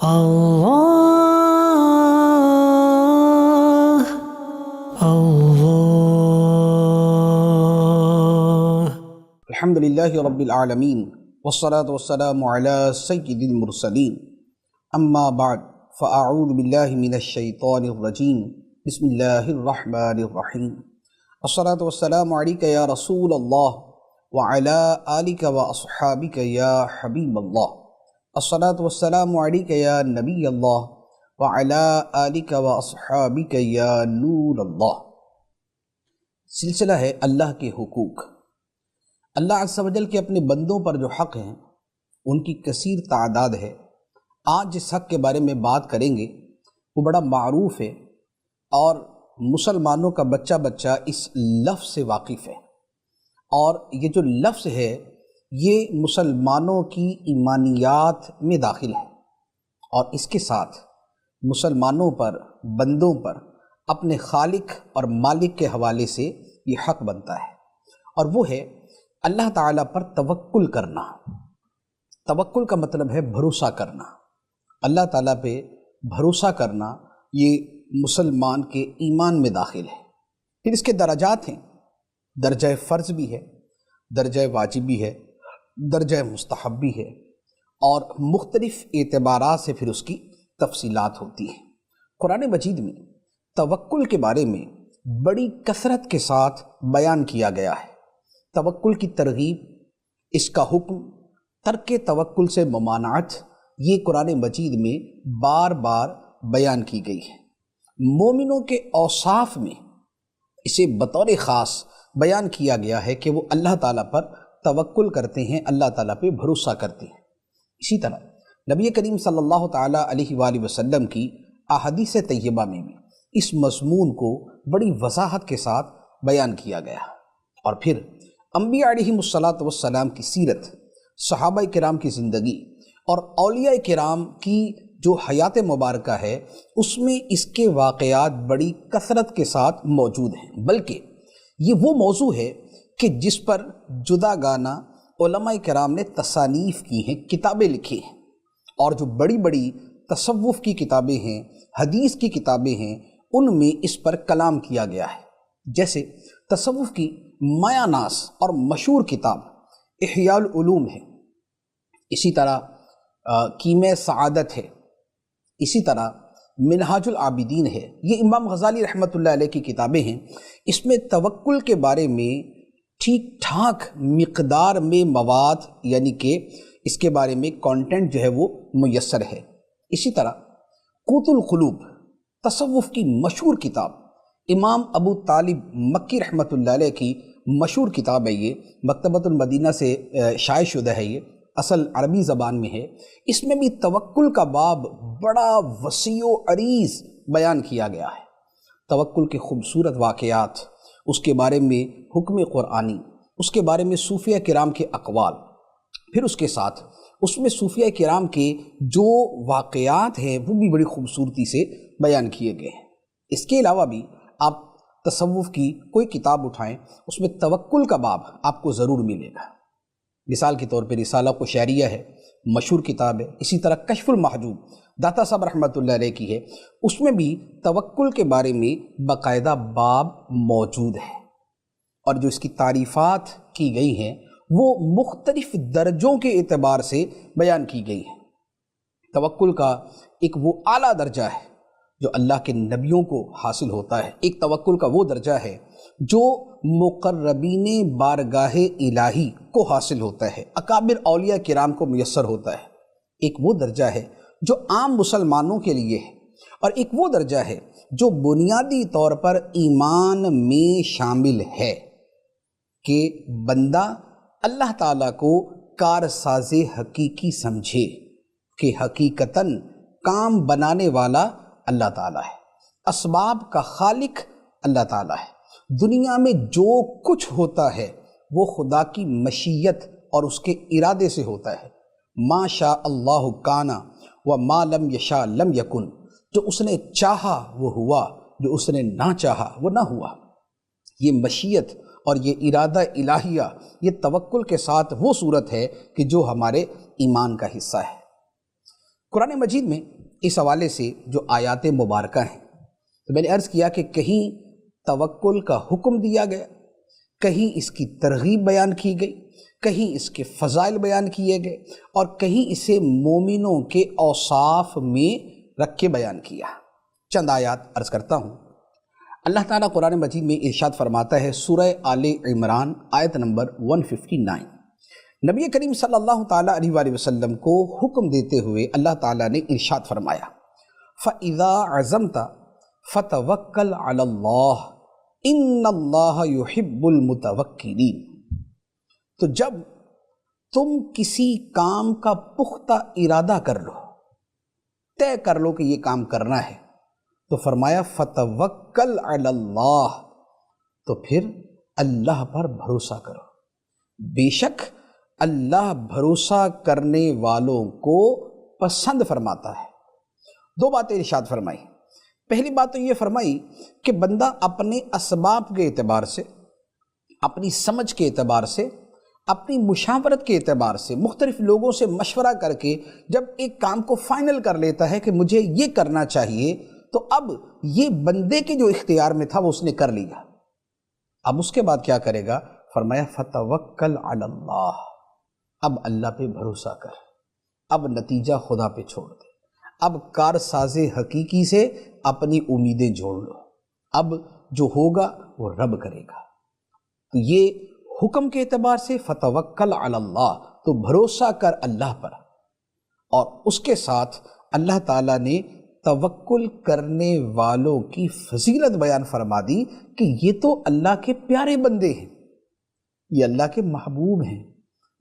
اللہ اللہ الحمد للہ رب العالمین والصلاة والسلام علی سید المرسلین اما بعد فاعوذ باللہ من الشیطان الرجیم بسم اللہ الرحمن الرحیم الصلاة والسلام علیک یا رسول اللہ وعلی آلک واصحابک یا حبیب اللہ الصلاة والسلام علیک یا نبی اللہ وعلی آلک واصحابک یا نور اللہ۔ سلسلہ ہے اللہ کے حقوق۔ اللہ عز و جل کے اپنے بندوں پر جو حق ہیں ان کی کثیر تعداد ہے۔ آج جس حق کے بارے میں بات کریں گے وہ بڑا معروف ہے اور مسلمانوں کا بچہ بچہ اس لفظ سے واقف ہے، اور یہ جو لفظ ہے یہ مسلمانوں کی ایمانیات میں داخل ہے، اور اس کے ساتھ مسلمانوں پر، بندوں پر اپنے خالق اور مالک کے حوالے سے یہ حق بنتا ہے، اور وہ ہے اللہ تعالیٰ پر توکل کرنا۔ توکل کا مطلب ہے بھروسہ کرنا۔ اللہ تعالیٰ پہ بھروسہ کرنا یہ مسلمان کے ایمان میں داخل ہے۔ پھر اس کے درجات ہیں، درجہ فرض بھی ہے، درجہ واجب بھی ہے، درجہ مستحب بھی ہے، اور مختلف اعتبارات سے پھر اس کی تفصیلات ہوتی ہیں۔ قرآن مجید میں توکل کے بارے میں بڑی کثرت کے ساتھ بیان کیا گیا ہے۔ توکل کی ترغیب، اس کا حکم، ترک توکل سے ممانعت، یہ قرآن مجید میں بار بار بیان کی گئی ہے۔ مومنوں کے اوصاف میں اسے بطور خاص بیان کیا گیا ہے کہ وہ اللہ تعالیٰ پر توکل کرتے ہیں، اللہ تعالیٰ پہ بھروسہ کرتے ہیں۔ اسی طرح نبی کریم صلی اللہ تعالیٰ علیہ وآلہ وسلم کی احادیث طیبہ میں بھی اس مضمون کو بڑی وضاحت کے ساتھ بیان کیا گیا، اور پھر انبیاء علیہم السلام کی سیرت، صحابہ کرام کی زندگی اور اولیاء کرام کی جو حیات مبارکہ ہے اس میں اس کے واقعات بڑی کثرت کے ساتھ موجود ہیں، بلکہ یہ وہ موضوع ہے کہ جس پر جدا گانا علماء کرام نے تصانیف کی ہیں، کتابیں لکھی ہیں، اور جو بڑی بڑی تصوف کی کتابیں ہیں، حدیث کی کتابیں ہیں، ان میں اس پر کلام کیا گیا ہے۔ جیسے تصوف کی مایہ ناز اور مشہور کتاب احیاء العلوم ہے، اسی طرح کیمیا سعادت ہے، اسی طرح منہاج العابدین ہے، یہ امام غزالی رحمۃ اللہ علیہ کی کتابیں ہیں۔ اس میں توکل کے بارے میں ٹھیک ٹھاک مقدار میں مواد، یعنی کہ اس کے بارے میں کانٹینٹ جو ہے وہ میسر ہے۔ اسی طرح قوت القلوب تصوف کی مشہور کتاب، امام ابو طالب مکی رحمۃ اللہ علیہ کی مشہور کتاب ہے، یہ مکتبۃ المدینہ سے شائع شدہ ہے، یہ اصل عربی زبان میں ہے۔ اس میں بھی توکل کا باب بڑا وسیع و عریض بیان کیا گیا ہے۔ توکل کے خوبصورت واقعات، اس کے بارے میں حکم قرآنی، اس کے بارے میں صوفیہ کرام کے اقوال، پھر اس کے ساتھ اس میں صوفیہ کرام کے جو واقعات ہیں وہ بھی بڑی خوبصورتی سے بیان کیے گئے ہیں۔ اس کے علاوہ بھی آپ تصوف کی کوئی کتاب اٹھائیں، اس میں توکل کا باب آپ کو ضرور ملے گا۔ مثال کے طور پہ رسالہ قشیریہ ہے، مشہور کتاب ہے۔ اسی طرح کشف المحجوب داتا صاحب رحمۃ اللہ علیہ کی ہے، اس میں بھی توکل کے بارے میں باقاعدہ باب موجود ہے، اور جو اس کی تعریفات کی گئی ہیں وہ مختلف درجوں کے اعتبار سے بیان کی گئی ہیں۔ توکل کا ایک وہ اعلیٰ درجہ ہے جو اللہ کے نبیوں کو حاصل ہوتا ہے، ایک توکل کا وہ درجہ ہے جو مقربین بارگاہ الہی کو حاصل ہوتا ہے، اکابر اولیاء کرام کو میسر ہوتا ہے۔ ایک وہ درجہ ہے جو عام مسلمانوں کے لیے ہے، اور ایک وہ درجہ ہے جو بنیادی طور پر ایمان میں شامل ہے کہ بندہ اللہ تعالیٰ کو کارساز حقیقی سمجھے کہ حقیقتاً کام بنانے والا اللہ تعالیٰ ہے، اسباب کا خالق اللہ تعالیٰ ہے، دنیا میں جو کچھ ہوتا ہے وہ خدا کی مشیت اور اس کے ارادے سے ہوتا ہے۔ ما شاء اللہ کانا و ما لم یشاء لم یکن، جو اس نے چاہا وہ ہوا، جو اس نے نہ چاہا وہ نہ ہوا۔ یہ مشیت اور یہ ارادہ الہیہ، یہ توکل کے ساتھ وہ صورت ہے کہ جو ہمارے ایمان کا حصہ ہے۔ قرآن مجید میں اس حوالے سے جو آیات مبارکہ ہیں، تو میں نے عرض کیا کہ کہیں توکل کا حکم دیا گیا، کہیں اس کی ترغیب بیان کی گئی، کہیں اس کے فضائل بیان کیے گئے، اور کہیں اسے مومنوں کے اوصاف میں رکھ کے بیان کیا۔ چند آیات عرض کرتا ہوں۔ اللہ تعالیٰ قرآن مجید میں ارشاد فرماتا ہے، سورہ آل عمران آیت نمبر 159۔ نبی کریم صلی اللہ تعالیٰ علیہ وآلہ وسلم کو حکم دیتے ہوئے اللہ تعالیٰ نے ارشاد فرمایا، فَإِذَا عَزَمْتَ فَتَوَكَّلْ عَلَى اللَّهِ إِنَّ اللَّهَ يُحِبُّ الْمُتَوَكِّلِينَ۔ تو جب تم کسی کام کا پختہ ارادہ کر لو، طے کر لو کہ یہ کام کرنا ہے، تو فرمایا فَتَوَكَّلْ عَلَى اللَّهِ، تو پھر اللہ پر بھروسہ کرو، بے شک اللہ بھروسہ کرنے والوں کو پسند فرماتا ہے۔ دو باتیں ارشاد فرمائی۔ پہلی بات تو یہ فرمائی کہ بندہ اپنے اسباب کے اعتبار سے، اپنی سمجھ کے اعتبار سے، اپنی مشاورت کے اعتبار سے، مختلف لوگوں سے مشورہ کر کے جب ایک کام کو فائنل کر لیتا ہے کہ مجھے یہ کرنا چاہیے، تو اب یہ بندے کے جو اختیار میں تھا وہ اس نے کر لیا۔ اب اس کے بعد کیا کرے گا؟ فرمایا فَتَوَكَّلْ عَلَى اللَّهِ، اب اللہ پہ بھروسہ کر، اب نتیجہ خدا پہ چھوڑ دے، اب کارساز حقیقی سے اپنی امیدیں جوڑ لو، اب جو ہوگا وہ رب کرے گا۔ تو یہ حکم کے اعتبار سے فَتَوَكَّلْ عَلَى اللَّهِ، تو بھروسہ کر اللہ پر، اور اس کے ساتھ اللہ تعالیٰ نے توکل کرنے والوں کی فضیلت بیان فرما دی کہ یہ تو اللہ کے پیارے بندے ہیں، یہ اللہ کے محبوب ہیں،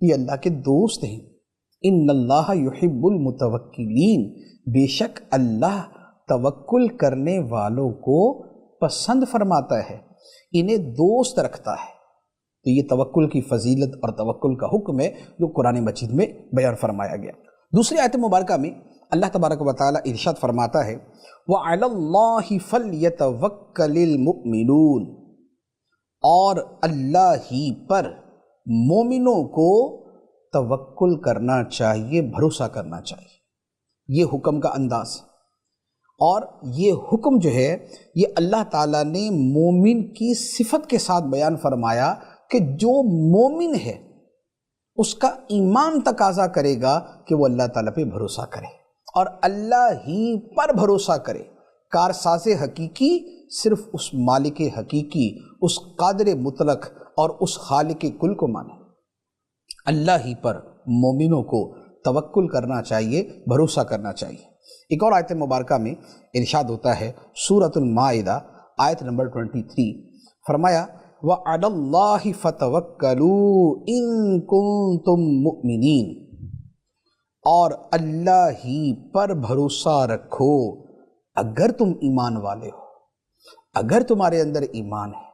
یہ اللہ کے دوست ہیں۔ ان اللہ یحب المتوکلین، بے شک اللہ توکل کرنے والوں کو پسند فرماتا ہے، انہیں دوست رکھتا ہے۔ تو یہ توکل کی فضیلت اور توکل کا حکم ہے جو قرآن مجید میں بیان فرمایا گیا۔ دوسری آیت مبارکہ میں اللہ تبارک و تعالیٰ ارشاد فرماتا ہے، وَعَلَى اللَّهِ فَلْيَتَوَكَّلِ الْمُؤْمِنُونَ، اور اللہ ہی پر مومنوں کو توکل کرنا چاہیے، بھروسہ کرنا چاہیے۔ یہ حکم کا انداز ہے، اور یہ حکم جو ہے یہ اللہ تعالیٰ نے مومن کی صفت کے ساتھ بیان فرمایا کہ جو مومن ہے اس کا ایمان تقاضا کرے گا کہ وہ اللہ تعالیٰ پہ بھروسہ کرے، اور اللہ ہی پر بھروسہ کرے۔ کارساز حقیقی صرف اس مالک حقیقی، اس قادر مطلق اور اس خالق کل کو مانے۔ اللہ ہی پر مومنوں کو توکل کرنا چاہیے، بھروسہ کرنا چاہیے۔ ایک اور آیت مبارکہ میں ارشاد ہوتا ہے، سورۃ المائدہ آیت نمبر 23، فرمایا وَعَلَى اللَّهِ فَتَوَكَّلُوا إِن كُنتُم مُؤْمِنِينَ، اور اللہ ہی پر بھروسہ رکھو اگر تم ایمان والے ہو، اگر تمہارے اندر ایمان ہے،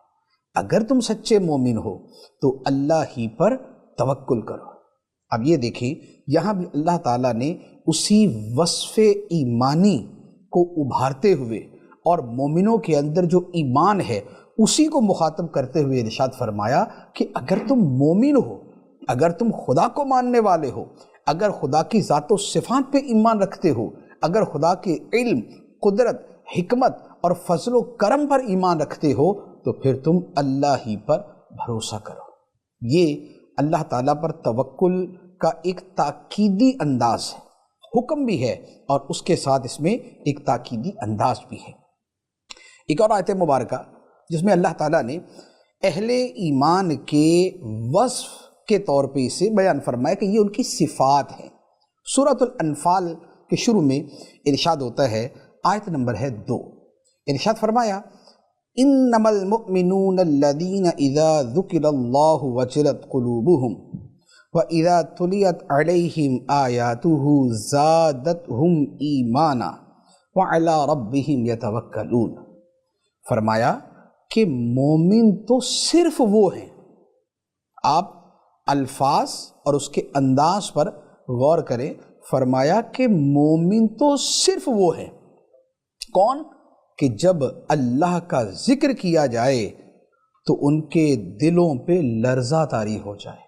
اگر تم سچے مومن ہو تو اللہ ہی پر توکل کرو۔ اب یہ دیکھیں، یہاں بھی اللہ تعالیٰ نے اسی وصف ایمانی کو ابھارتے ہوئے اور مومنوں کے اندر جو ایمان ہے اسی کو مخاطب کرتے ہوئے ارشاد فرمایا کہ اگر تم مومن ہو، اگر تم خدا کو ماننے والے ہو، اگر خدا کی ذات و صفات پہ ایمان رکھتے ہو، اگر خدا کے علم، قدرت، حکمت اور فضل و کرم پر ایمان رکھتے ہو، تو پھر تم اللہ ہی پر بھروسہ کرو۔ یہ اللہ تعالیٰ پر توکل کا ایک تاکیدی انداز ہے، حکم بھی ہے اور اس کے ساتھ اس میں ایک تاکیدی انداز بھی ہے۔ ایک اور آیت مبارکہ جس میں اللہ تعالیٰ نے اہل ایمان کے وصف کے طور پہ اسے بیان فرمایا کہ یہ ان کی صفات ہیں۔ سورۃ الانفال کے شروع میں ارشاد ہوتا ہے، آیت نمبر ہے 2، ارشاد فرمایا انما المؤمنون الذین اذا ذکر اللہ وجلت قلوبہم وَإِذَا تُلِيَتْ عَلَيْهِمْ آيَاتُهُ زَادَتْهُمْ إِيمَانًا وَعَلَىٰ رَبِّهِمْ يَتَوَكَّلُونَ۔ فرمایا کہ مومن تو صرف وہ ہیں، آپ الفاظ اور اس کے انداز پر غور کریں، فرمایا کہ مومن تو صرف وہ ہیں، کون؟ کہ جب اللہ کا ذکر کیا جائے تو ان کے دلوں پہ لرزہ طاری ہو جائے،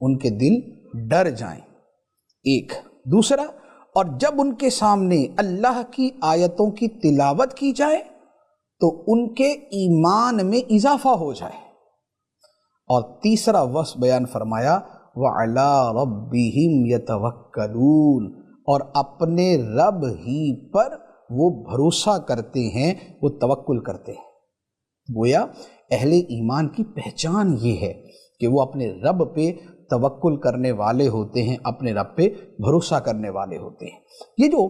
ان کے دل ڈر جائیں۔ ایک دوسرا، اور جب ان کے سامنے اللہ کی آیتوں کی تلاوت کی جائے تو ان کے ایمان میں اضافہ ہو جائے۔ اور تیسرا وصف بیان فرمایا وَعَلَىٰ رَبِّهِمْ يَتَوَكَّلُونَ، اور اپنے رب ہی پر وہ بھروسہ کرتے ہیں، وہ توکل کرتے ہیں۔ گویا اہل ایمان کی پہچان یہ ہے کہ وہ اپنے رب پہ توکل کرنے والے ہوتے ہیں، اپنے رب پہ بھروسہ کرنے والے ہوتے ہیں۔ یہ جو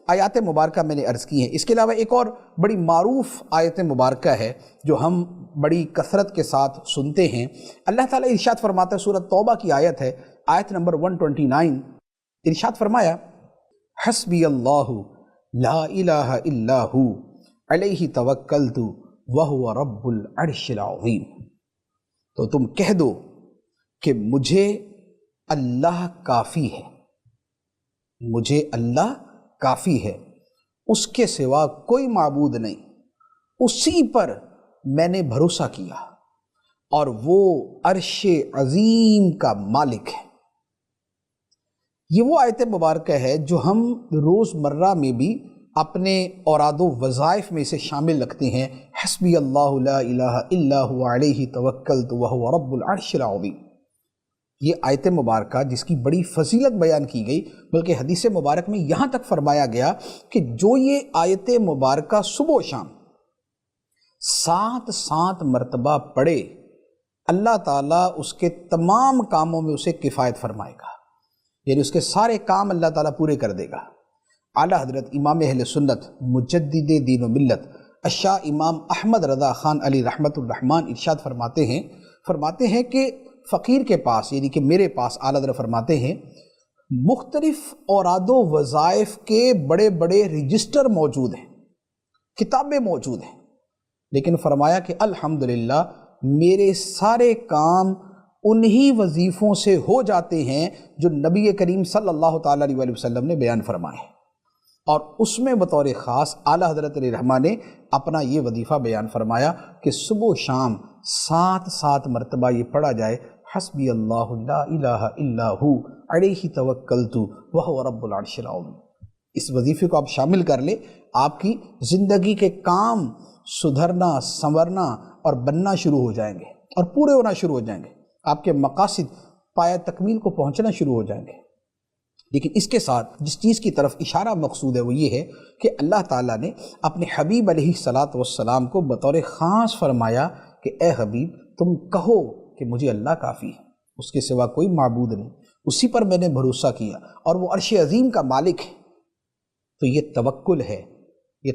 آیات مبارکہ میں نے عرض کی ہیں، اس کے علاوہ ایک اور بڑی معروف آیت مبارکہ ہے جو ہم بڑی کثرت کے ساتھ سنتے ہیں۔ اللہ تعالیٰ ارشاد فرماتا ہے، سورۃ توبہ کی آیت ہے، آیت نمبر 129، ارشاد فرمایا حسبی اللہ لا الہ الا ہو علیہ توکلت وہو رب العرش العظیم۔ تو تم کہہ دو کہ مجھے اللہ کافی ہے، مجھے اللہ کافی ہے، اس کے سوا کوئی معبود نہیں، اسی پر میں نے بھروسہ کیا، اور وہ عرش عظیم کا مالک ہے۔ یہ وہ آیت مبارکہ ہے جو ہم روز مرہ میں بھی اپنے اوراد و وظائف میں سے شامل رکھتے ہیں۔ حسبی اللہ لا الہ الا هو علیہ توکلت وہو رب العرش العظیم۔ یہ آیت مبارکہ جس کی بڑی فضیلت بیان کی گئی، بلکہ حدیث مبارک میں یہاں تک فرمایا گیا کہ جو یہ آیت مبارکہ صبح و شام 7 مرتبہ پڑھے، اللہ تعالیٰ اس کے تمام کاموں میں اسے کفایت فرمائے گا، یعنی اس کے سارے کام اللہ تعالیٰ پورے کر دے گا۔ اعلیٰ حضرت امام اہل سنت مجدد دین و ملت الشاہ امام احمد رضا خان علی رحمۃ الرحمن ارشاد فرماتے ہیں کہ فقیر کے پاس، یعنی کہ میرے پاس، اعلیٰ حضرت فرماتے ہیں مختلف اوراد و وظائف کے بڑے بڑے رجسٹر موجود ہیں، کتابیں موجود ہیں، لیکن فرمایا کہ الحمدللہ میرے سارے کام انہی وظیفوں سے ہو جاتے ہیں جو نبی کریم صلی اللہ تعالیٰ علیہ وسلم نے بیان فرمائے، اور اس میں بطور خاص اعلیٰ حضرت علیہ رحمہ نے اپنا یہ وظیفہ بیان فرمایا کہ صبح و شام 7 مرتبہ یہ پڑھا جائے، حسبی اللہ لا الہ الا ہو علیہ توکلت وہو رب العرش العظیم۔ اس وظیفے کو آپ شامل کر لیں، آپ کی زندگی کے کام سدھرنا، سنورنا اور بننا شروع ہو جائیں گے اور پورے ہونا شروع ہو جائیں گے، آپ کے مقاصد پایہ تکمیل کو پہنچنا شروع ہو جائیں گے۔ لیکن اس کے ساتھ جس چیز کی طرف اشارہ مقصود ہے وہ یہ ہے کہ اللہ تعالیٰ نے اپنے حبیب علیہ السلام کو بطور خاص فرمایا کہ اے حبیب تم کہو کہ مجھے اللہ کافی ہے، اس کے سوا کوئی معبود نہیں، اسی پر میں نے بھروسہ کیا، اور وہ عرش عظیم کا مالک ہے۔ تو یہ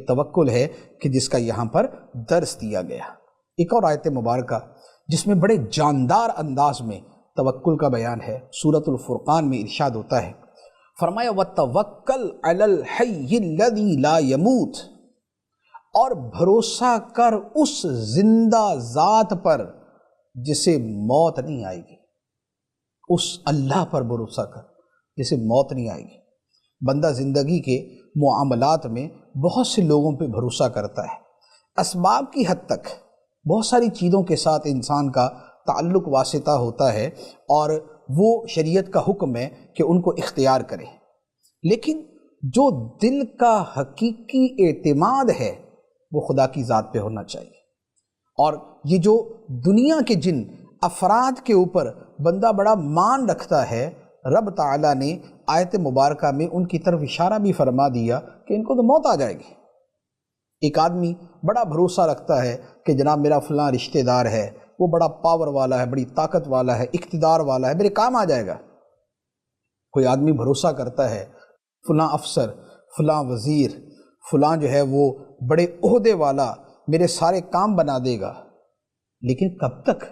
توکل ہے کہ جس کا یہاں پر درس دیا گیا۔ ایک اور آیت مبارکہ جس میں بڑے جاندار انداز میں توکل کا بیان ہے، سورۃ الفرقان میں ارشاد ہوتا ہے، فرمایا وَتَوَكَّلْ عَلَى الْحَيِّ الَّذِي لَا يَمُوتُ، اور بھروسہ کر اس زندہ ذات پر جسے موت نہیں آئے گی، اس اللہ پر بھروسہ کر جسے موت نہیں آئے گی۔ بندہ زندگی کے معاملات میں بہت سے لوگوں پہ بھروسہ کرتا ہے، اسباب کی حد تک بہت ساری چیزوں کے ساتھ انسان کا تعلق واسطہ ہوتا ہے، اور وہ شریعت کا حکم ہے کہ ان کو اختیار کرے، لیکن جو دل کا حقیقی اعتماد ہے وہ خدا کی ذات پہ ہونا چاہیے۔ اور یہ جو دنیا کے جن افراد کے اوپر بندہ بڑا مان رکھتا ہے، رب تعالیٰ نے آیت مبارکہ میں ان کی طرف اشارہ بھی فرما دیا کہ ان کو تو موت آ جائے گی۔ ایک آدمی بڑا بھروسہ رکھتا ہے کہ جناب میرا فلاں رشتہ دار ہے، وہ بڑا پاور والا ہے، بڑی طاقت والا ہے، اقتدار والا ہے، میرے کام آ جائے گا۔ کوئی آدمی بھروسہ کرتا ہے فلاں افسر، فلاں وزیر، فلاں جو ہے وہ بڑے عہدے والا میرے سارے کام بنا دے گا، لیکن کب تک؟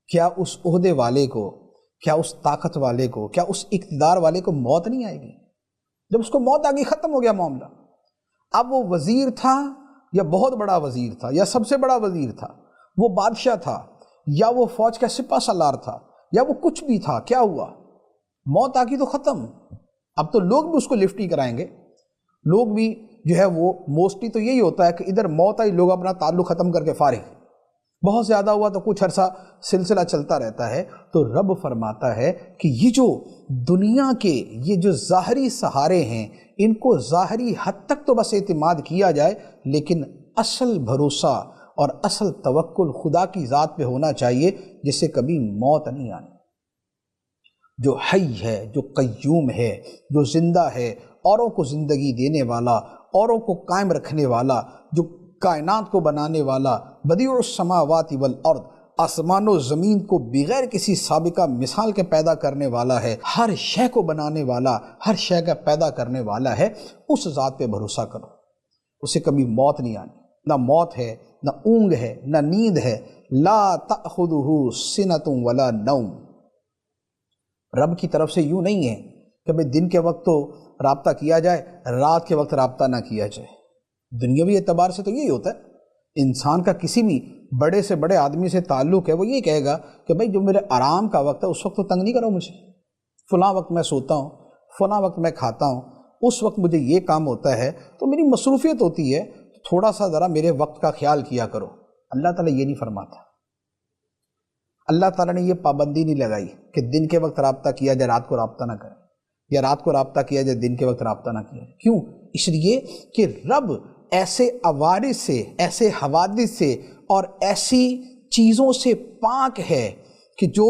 کیا اس عہدے والے کو، کیا اس طاقت والے کو، کیا اس اقتدار والے کو موت نہیں آئے گی؟ جب اس کو موت آ گئی ختم ہو گیا معاملہ۔ اب وہ وزیر تھا یا بہت بڑا وزیر تھا یا سب سے بڑا وزیر تھا، وہ بادشاہ تھا یا وہ فوج کا سپہ سالار تھا یا وہ کچھ بھی تھا، کیا ہوا؟ موت آ گئی تو ختم۔ اب تو لوگ بھی اس کو لفٹ ہی کرائیں گے، لوگ بھی جو ہے وہ موسٹلی تو یہی ہوتا ہے کہ ادھر موت آئی لوگ اپنا تعلق ختم کر کے فارغ، بہت زیادہ ہوا تو کچھ عرصہ سلسلہ چلتا رہتا ہے۔ تو رب فرماتا ہے کہ یہ جو دنیا کے یہ جو ظاہری سہارے ہیں، ان کو ظاہری حد تک تو بس اعتماد کیا جائے، لیکن اصل بھروسہ اور اصل توکل خدا کی ذات پہ ہونا چاہیے، جس سے کبھی موت نہیں آنی۔ جو حی ہے، جو قیوم ہے، جو زندہ ہے، اوروں کو زندگی دینے والا، اوروں کو قائم رکھنے والا، جو کائنات کو بنانے والا، بدیع السماوات والارض، آسمان و زمین کو بغیر کسی سابقہ مثال کے پیدا کرنے والا ہے، ہر شے کو بنانے والا، ہر شے کا پیدا کرنے والا ہے، اس ذات پہ بھروسہ کرو، اسے کبھی موت نہیں آنی۔ نہ موت ہے، نہ اونگ ہے، نہ نیند ہے۔ لا تأخذہ سنۃ ولا نوم۔ رب کی طرف سے یوں نہیں ہے کہ بھئی دن کے وقت تو رابطہ کیا جائے، رات کے وقت رابطہ نہ کیا جائے۔ دنیاوی اعتبار سے تو یہی ہوتا ہے، انسان کا کسی بھی بڑے سے بڑے آدمی سے تعلق ہے، وہ یہ کہے گا کہ بھئی جو میرے آرام کا وقت ہے اس وقت تو تنگ نہیں کرو مجھے، فلاں وقت میں سوتا ہوں، فلاں وقت میں کھاتا ہوں، اس وقت مجھے یہ کام ہوتا ہے، تو میری مصروفیت ہوتی ہے، تھوڑا سا ذرا میرے وقت کا خیال کیا کرو۔ اللہ تعالیٰ یہ نہیں فرماتا۔ اللہ تعالیٰ نے یہ پابندی نہیں لگائی کہ دن کے وقت رابطہ کیا جائے، رات کو رابطہ نہ کریں، یا رات کو رابطہ کیا جائے، دن کے وقت رابطہ نہ کیا جائے۔ کیوں؟ اس لیے کہ رب ایسے عوارض سے، ایسے حوادث سے اور ایسی چیزوں سے پاک ہے کہ جو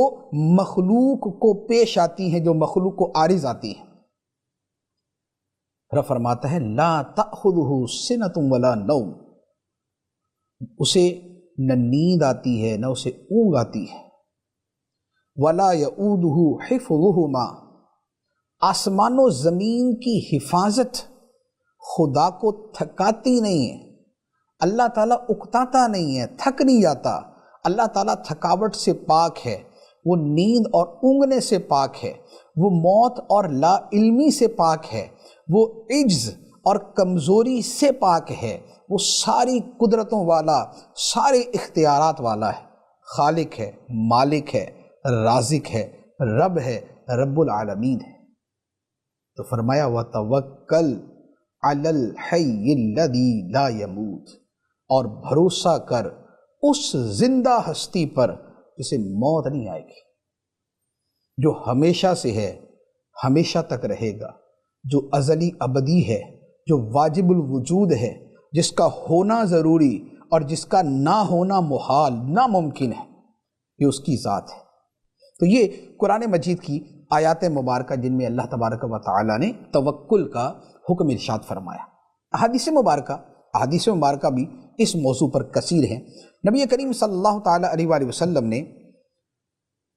مخلوق کو پیش آتی ہیں، جو مخلوق کو عارض آتی ہیں۔ رب فرماتا ہے لا تأخذہ سنۃ ولا نوم، اسے نہ نیند آتی ہے، نہ اسے اونگ آتی ہے۔ ولا یؤودہ حفظہما، آسمان و زمین کی حفاظت خدا کو تھکاتی نہیں ہے، اللہ تعالیٰ اکتاتا نہیں ہے، تھک نہیں جاتا۔ اللہ تعالیٰ تھکاوٹ سے پاک ہے، وہ نیند اور اونگنے سے پاک ہے، وہ موت اور لا علمی سے پاک ہے، وہ عجز اور کمزوری سے پاک ہے، وہ ساری قدرتوں والا، سارے اختیارات والا ہے، خالق ہے، مالک ہے، رازق ہے، رب ہے، رب العالمین ہے۔ تو فرمایا وَتَوَكَّلْ عَلَى الْحَيِّ الَّذِي لَا يَمُوتُ، اور بھروسہ کر اس زندہ ہستی پر جسے موت نہیں آئے گی، جو ہمیشہ سے ہے، ہمیشہ تک رہے گا، جو ازلی ابدی ہے، جو واجب الوجود ہے، جس کا ہونا ضروری اور جس کا نہ ہونا محال، ناممکن ہے، یہ اس کی ذات ہے۔ تو یہ قرآن مجید کی آیات مبارکہ جن میں اللہ تبارک و تعالی نے توکل کا حکم ارشاد فرمایا۔ احادیث مبارکہ بھی اس موضوع پر کثیر ہیں۔ نبی کریم صلی اللہ تعالی علیہ وآلہ وسلم نے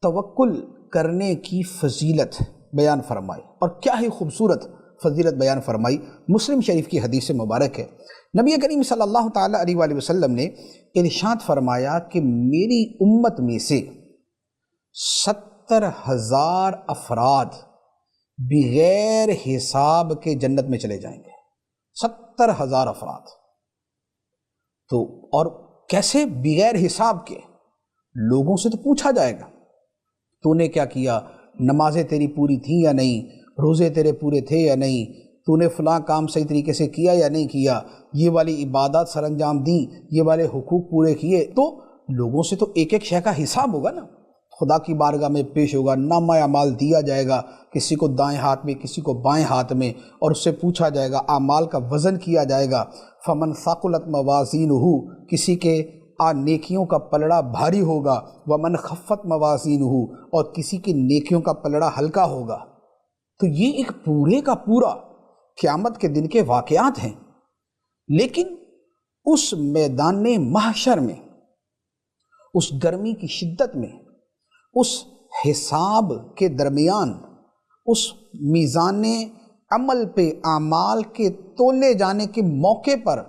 توکل کرنے کی فضیلت بیان فرمائی، اور کیا ہی خوبصورت فضیلت بیان فرمائی۔ مسلم شریف کی حدیث مبارک ہے، نبی کریم صلی اللہ تعالی علیہ وآلہ وسلم نے ارشاد فرمایا کہ میری امت میں سے 70,000 افراد بغیر حساب کے جنت میں چلے جائیں گے۔ 70,000 افراد، تو اور کیسے؟ بغیر حساب کے۔ لوگوں سے تو پوچھا جائے گا تو نے کیا کیا، نمازیں تیری پوری تھیں یا نہیں، روزے تیرے پورے تھے یا نہیں، تو نے فلاں کام صحیح طریقے سے کیا یا نہیں کیا، یہ والی عبادات سر انجام دیں، یہ والے حقوق پورے کیے۔ تو لوگوں سے تو ایک ایک شے کا حساب ہوگا نا، خدا کی بارگاہ میں پیش ہوگا، نامہ اعمال دیا جائے گا، کسی کو دائیں ہاتھ میں، کسی کو بائیں ہاتھ میں، اور اس سے پوچھا جائے گا، اعمال کا وزن کیا جائے گا۔ فمن ثقلت موازینہ، کسی کے نیکیوں کا پلڑا بھاری ہوگا، ومن خفت موازینہ، اور کسی کے نیکیوں کا پلڑا ہلکا ہوگا۔ تو یہ ایک پورے کا پورا قیامت کے دن کے واقعات ہیں، لیکن اس میدان محشر میں، اس گرمی کی شدت میں، اس حساب کے درمیان، اس میزان عمل پہ اعمال کے تولے جانے کے موقع پر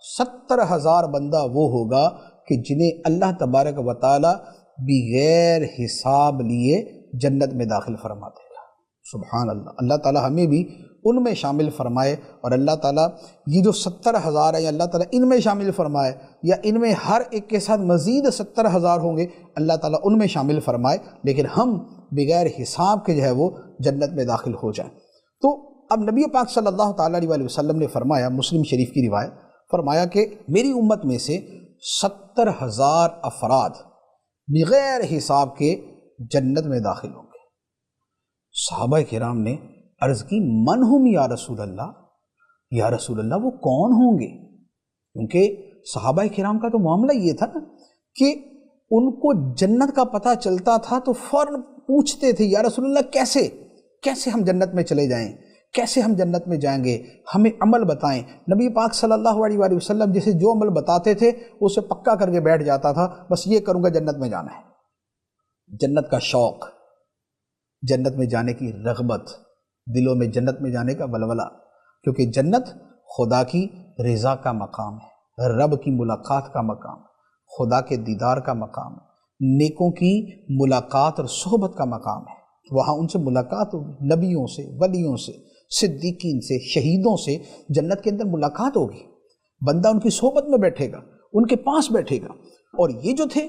70,000 بندہ وہ ہوگا کہ جنہیں اللہ تبارک و تعالی بغیر حساب لیے جنت میں داخل فرما دے گا۔ سبحان اللہ، اللہ تعالی ہمیں بھی ان میں شامل فرمائے، اور اللہ تعالیٰ یہ جو 70,000 ہیں اللہ تعالیٰ ان میں شامل فرمائے، یا ان میں ہر ایک کے ساتھ مزید 70,000 ہوں گے، اللہ تعالیٰ ان میں شامل فرمائے، لیکن ہم بغیر حساب کے جو ہے وہ جنت میں داخل ہو جائیں۔ تو اب نبی پاک صلی اللہ تعالیٰ علیہ وسلم نے فرمایا، مسلم شریف کی روایت، فرمایا کہ میری امت میں سے 70,000 افراد بغیر حساب کے جنت میں داخل ہوں گے۔ صحابہ کرام نے عرض کی من ہم یا رسول اللہ، یا رسول اللہ وہ کون ہوں گے؟ کیونکہ صحابہ کرام کا تو معاملہ یہ تھا نا کہ ان کو جنت کا پتہ چلتا تھا تو فوراً پوچھتے تھے یا رسول اللہ کیسے ہم جنت میں چلے جائیں، کیسے ہم جنت میں جائیں گے، ہمیں عمل بتائیں۔ نبی پاک صلی اللہ علیہ وآلہ وسلم جسے جو عمل بتاتے تھے اسے پکا کر کے بیٹھ جاتا تھا، بس یہ کروں گا جنت میں جانا ہے۔ جنت کا شوق، جنت میں جانے کی رغبت، دلوں میں جنت میں جانے کا ولولہ، کیونکہ جنت خدا کی رضا کا مقام ہے، رب کی ملاقات کا مقام، خدا کے دیدار کا مقام ہے، نیکوں کی ملاقات اور صحبت کا مقام ہے۔ وہاں ان سے ملاقات ہوگی، نبیوں سے، ولیوں سے، صدیقین سے، شہیدوں سے جنت کے اندر ملاقات ہوگی۔ بندہ ان کی صحبت میں بیٹھے گا، ان کے پاس بیٹھے گا۔ اور یہ جو تھے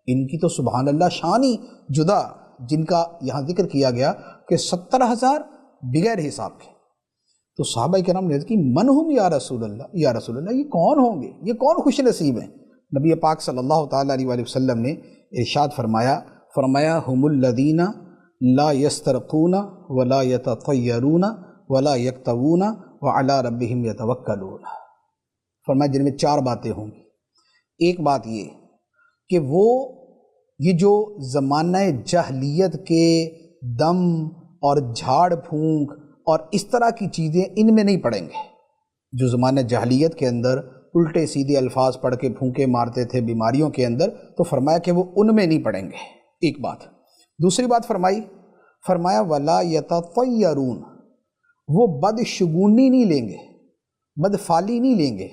ان کی تو سبحان اللہ شان ہی جدا، جن کا یہاں ذکر کیا گیا کہ 70,000 بغیر حساب کے۔ تو صحابہ کرام نے کہ من ہم یا رسول اللہ، یا رسول اللہ یہ کون ہوں گے، یہ کون خوش نصیب ہیں؟ نبی پاک صلی اللہ تعالیٰ علیہ وآلہ وسلم نے ارشاد فرمایا ہم الذین لا یسترقون ولا یتطیرون ولا یکتوون وعلی ربہم یتوکلون۔ فرمایا جن میں 4 باتیں ہوں گی۔ ایک بات یہ کہ وہ یہ جو زمانہ جاہلیت کے دم اور جھاڑ پھونک اور اس طرح کی چیزیں ان میں نہیں پڑیں گے۔ جو زمانہ جاہلیت کے اندر الٹے سیدھے الفاظ پڑھ کے پھونکے مارتے تھے بیماریوں کے اندر، تو فرمایا کہ وہ ان میں نہیں پڑیں گے، ایک بات۔ دوسری بات فرمایا ولا یتطیرون، وہ بدشگونی نہیں لیں گے، بدفعلی نہیں لیں گے۔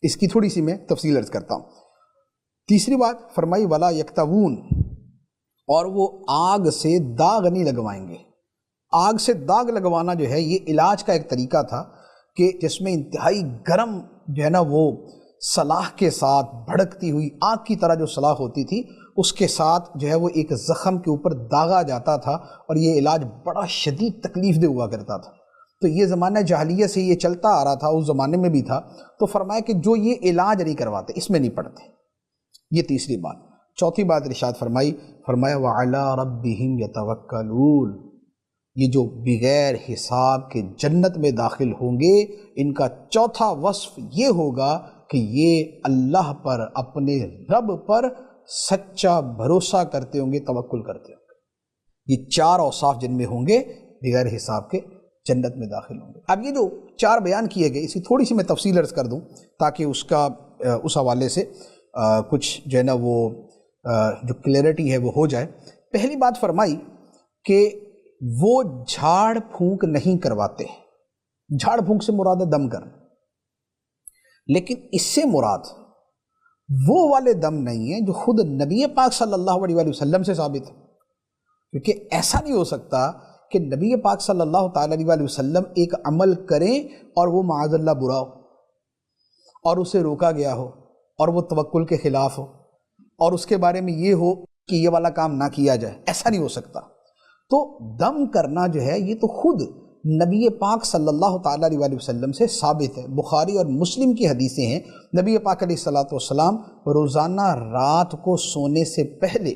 اس کی تھوڑی سی میں تفصیل عرض کرتا ہوں۔ تیسری بات فرمائی ولا یکتوون، اور وہ آگ سے داغ نہیں لگوائیں گے۔ آگ سے داغ لگوانا جو ہے یہ علاج کا ایک طریقہ تھا کہ جس میں انتہائی گرم جو ہے نا وہ سلاخ کے ساتھ بھڑکتی ہوئی آگ کی طرح جو سلاخ ہوتی تھی اس کے ساتھ جو ہے وہ ایک زخم کے اوپر داغا جاتا تھا، اور یہ علاج بڑا شدید تکلیف دہ ہوا کرتا تھا۔ تو یہ زمانہ جاہلیت سے یہ چلتا آ رہا تھا، اس زمانے میں بھی تھا۔ تو فرمایا کہ جو یہ علاج نہیں کرواتے اس میں نہیں پڑتے، یہ تیسری بات۔ چوتھی بات ارشاد فرمایا وعلی ربہم یتوکلون، یہ جو بغیر حساب کے جنت میں داخل ہوں گے ان کا چوتھا وصف یہ ہوگا کہ یہ اللہ پر، اپنے رب پر سچا بھروسہ کرتے ہوں گے، توکل کرتے ہوں گے۔ یہ 4 اوصاف جن میں ہوں گے بغیر حساب کے جنت میں داخل ہوں گے۔ اب یہ جو 4 بیان کیے گئے، اسی تھوڑی سی میں تفصیل عرض کر دوں تاکہ اس حوالے سے کچھ جو ہے نا وہ جو کلیئرٹی ہے وہ ہو جائے۔ پہلی بات فرمائی کہ وہ جھاڑ پھونک نہیں کرواتے۔ جھاڑ پھونک سے مراد دم کرنا، لیکن اس سے مراد وہ والے دم نہیں ہیں جو خود نبی پاک صلی اللہ علیہ وسلم سے ثابت ہے، کیونکہ ایسا نہیں ہو سکتا کہ نبی پاک صلی اللہ تعالیٰ علیہ وسلم ایک عمل کریں اور وہ معاذ اللہ برا ہو اور اسے روکا گیا ہو اور وہ توکل کے خلاف ہو اور اس کے بارے میں یہ ہو کہ یہ والا کام نہ کیا جائے، ایسا نہیں ہو سکتا۔ تو دم کرنا جو ہے یہ تو خود نبی پاک صلی اللہ تعالیٰ علیہ وسلم سے ثابت ہے۔ بخاری اور مسلم کی حدیثیں ہیں، نبی پاک علیہ السلام روزانہ رات کو سونے سے پہلے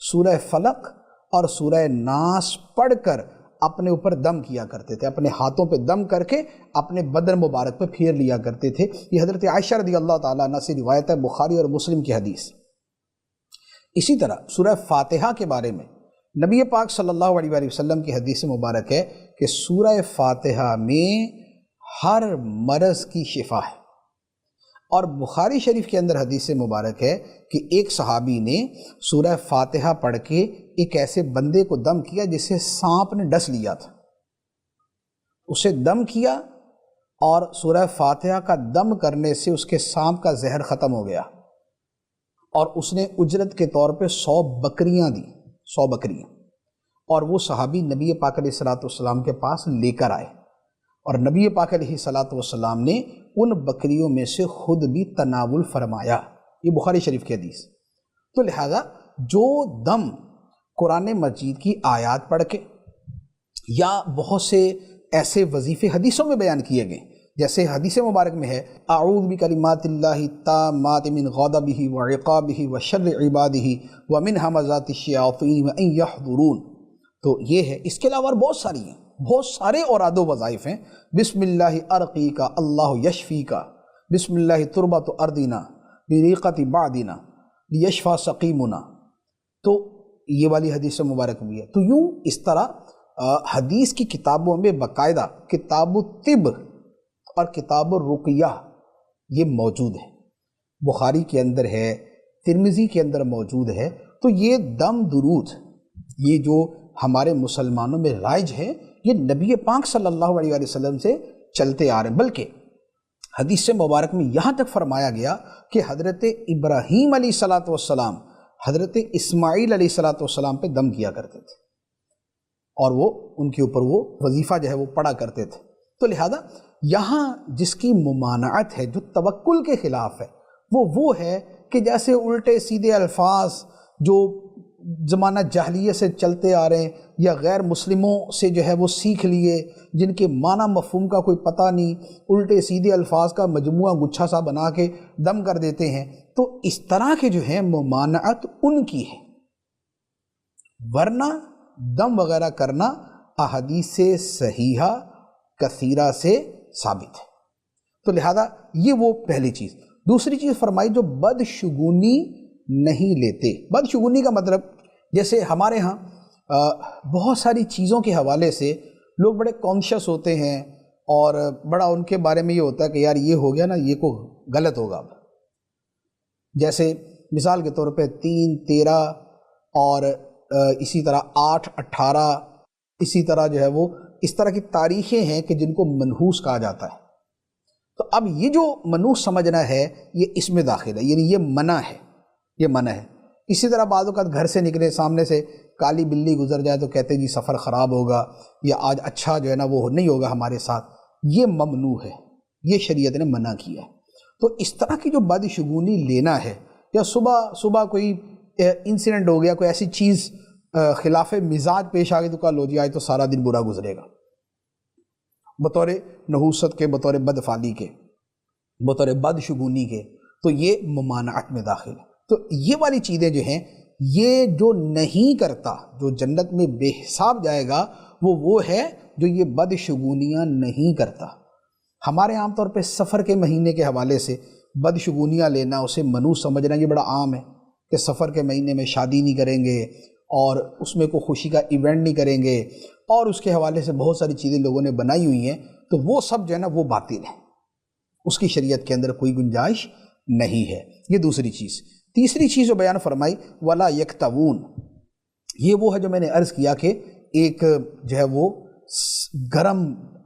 سورہ فلق اور سورہ ناس پڑھ کر اپنے اوپر دم کیا کرتے تھے، اپنے ہاتھوں پہ دم کر کے اپنے بدن مبارک پہ پھیر لیا کرتے تھے۔ یہ حضرت عائشہ رضی اللہ تعالیٰ عنہ سے روایت ہے، بخاری اور مسلم کی حدیث۔ اسی طرح سورہ فاتحہ کے بارے میں نبی پاک صلی اللہ علیہ وسلم کی حدیث مبارک ہے کہ سورہ فاتحہ میں ہر مرض کی شفا ہے۔ اور بخاری شریف کے اندر حدیث مبارک ہے کہ ایک صحابی نے سورہ فاتحہ پڑھ کے ایک ایسے بندے کو دم کیا جسے سانپ نے ڈس لیا تھا، اسے دم کیا اور سورہ فاتحہ کا دم کرنے سے اس کے سانپ کا زہر ختم ہو گیا، اور اس نے اجرت کے طور پہ 100 بکریاں دی، 100 بکریاں، اور وہ صحابی نبی پاک علیہ السلام کے پاس لے کر آئے، اور نبی پاک علیہ السلام نے ان بکریوں میں سے خود بھی تناول فرمایا۔ یہ بخاری شریف کی حدیث۔ تو لہذا جو دم قرآن مجید کی آیات پڑھ کے یا بہت سے ایسے وظیفے حدیثوں میں بیان کیے گئے جیسے حدیث مبارک میں ہے اعوذ بکلمات اللہ التامات من غضبہ وعقابہ وشر عبادہ ومن ہمزات الشیاطین وان یحضرون، تو یہ ہے۔ اس کے علاوہ بہت ساری ہیں، بہت سارے اوراد و وظائف ہیں۔ بسم اللہ ارقیکا اللہ یشفیکا، بسم اللہ تربت ارضنا بریقت بعدنا لیشفی سقیمنا، تو یہ والی حدیث مبارک بھی ہے۔ تو یوں اس طرح حدیث کی کتابوں میں باقاعدہ کتاب الطب اور کتاب الرقیہ یہ موجود ہے، بخاری کے اندر ہے، ترمذی کے اندر موجود ہے۔ تو یہ دم درود یہ جو ہمارے مسلمانوں میں رائج ہے، یہ نبی پاک صلی اللہ علیہ وسلم سے چلتے آ رہے ہیں، بلکہ حدیث مبارک میں یہاں تک فرمایا گیا کہ حضرت ابراہیم علیہ السلام حضرت اسماعیل علیہ السلام پہ دم کیا کرتے تھے، اور وہ ان کے اوپر وہ وظیفہ جو ہے وہ پڑھا کرتے تھے۔ تو لہذا یہاں جس کی ممانعت ہے، جو توکل کے خلاف ہے، وہ ہے کہ جیسے الٹے سیدھے الفاظ جو زمانہ جاہلیت سے چلتے آ رہے ہیں یا غیر مسلموں سے جو ہے وہ سیکھ لیے، جن کے معنی مفہوم کا کوئی پتہ نہیں، الٹے سیدھے الفاظ کا مجموعہ گچھا سا بنا کے دم کر دیتے ہیں، تو اس طرح کے جو ہے ممانعت ان کی ہے، ورنہ دم وغیرہ کرنا احادیث صحیحہ کثیرہ سے ثابت ہے۔ تو لہذا یہ وہ پہلی چیز۔ دوسری چیز فرمائی جو بدشگونی نہیں لیتے۔ بدشگونی کا مطلب جیسے ہمارے ہاں بہت ساری چیزوں کے حوالے سے لوگ بڑے کانشیس ہوتے ہیں، اور بڑا ان کے بارے میں یہ ہوتا ہے کہ یار یہ ہو گیا نا، یہ کو غلط ہوگا۔ جیسے مثال کے طور پہ 3 13 اور اسی طرح 8 18، اسی طرح جو ہے وہ اس طرح کی تاریخیں ہیں کہ جن کو منحوس کہا جاتا ہے۔ تو اب یہ جو منحوس سمجھنا ہے یہ اس میں داخل ہے، یعنی یہ منع ہے، یہ منع ہے۔ اسی طرح بعض اوقات گھر سے نکلے، سامنے سے کالی بلی گزر جائے تو کہتے جی سفر خراب ہوگا، یا آج اچھا جو ہے نا وہ نہیں ہوگا ہمارے ساتھ، یہ ممنوع ہے، یہ شریعت نے منع کیا ہے۔ تو اس طرح کی جو بدشگونی لینا ہے، یا صبح کوئی انسیڈنٹ ہو گیا، کوئی ایسی چیز خلاف مزاج پیش آ گئی تو کہا لو جی آج تو سارا دن برا گزرے گا، بطور نحوست کے، بطور بدفعلی کے، بطور بدشگونی کے، تو یہ ممانعت میں داخل ہے۔ تو یہ والی چیزیں جو ہیں، یہ جو نہیں کرتا، جو جنت میں بے حساب جائے گا، وہ ہے جو یہ بدشگونیاں نہیں کرتا۔ ہمارے عام طور پہ سفر کے مہینے کے حوالے سے بدشگونیاں لینا، اسے منحوس سمجھنا، یہ بڑا عام ہے کہ سفر کے مہینے میں شادی نہیں کریں گے، اور اس میں کوئی خوشی کا ایونٹ نہیں کریں گے، اور اس کے حوالے سے بہت ساری چیزیں لوگوں نے بنائی ہوئی ہیں۔ تو وہ سب جو ہے نا وہ باطل ہے، اس کی شریعت کے اندر کوئی گنجائش نہیں ہے۔ یہ دوسری چیز۔ تیسری چیز جو بیان فرمائی ولا یکتوون، یہ وہ ہے جو میں نے عرض کیا کہ ایک جو ہے وہ گرم